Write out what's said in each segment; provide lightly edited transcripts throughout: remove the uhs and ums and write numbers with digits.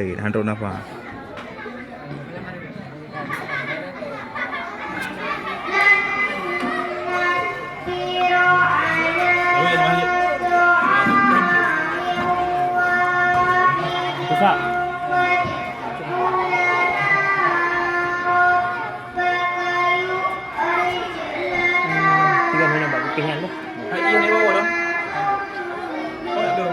tarik handuk nafas. Susah. Tiga minit buat kepihan tu. Hai ni bawa dah. Oh, ada.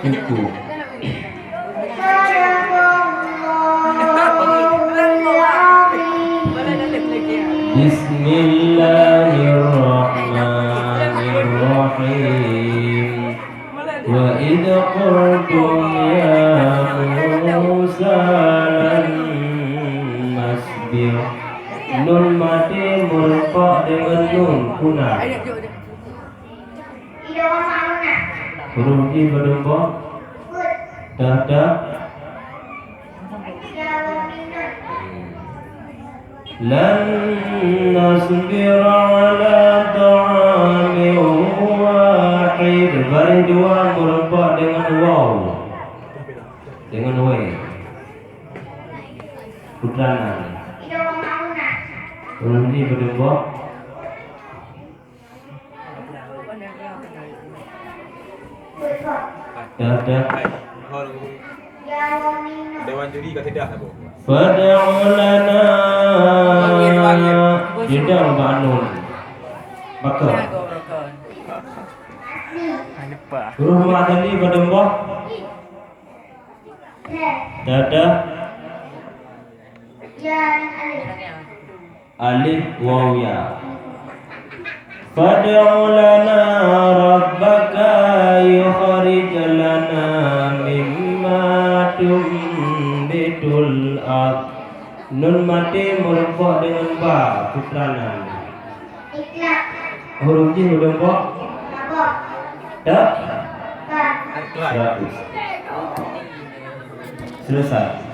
Iku. Bismillahirrahmanirrahim. Wa idza qultum ya Musa lan nasbir. Nun mati mulqa dengan nun kuna. Huruf I berdombok. Dah. Lan nasbira ala ta'amin wahid. Baris dua merupak dengan waw, dengan w. Putranan. Huruf I berdombok. Dah. Dewan juri kata dah apa? Fad'u lana Jedang banun Maka Huruf ma'adali berdembah Dadah Alif waw ya. Fad'u lana rabbaka yukhrij lana mimma tumbitul ard. Nun mati merupak dengan ba putranan. Huruf J merupak dah 100. Selesai.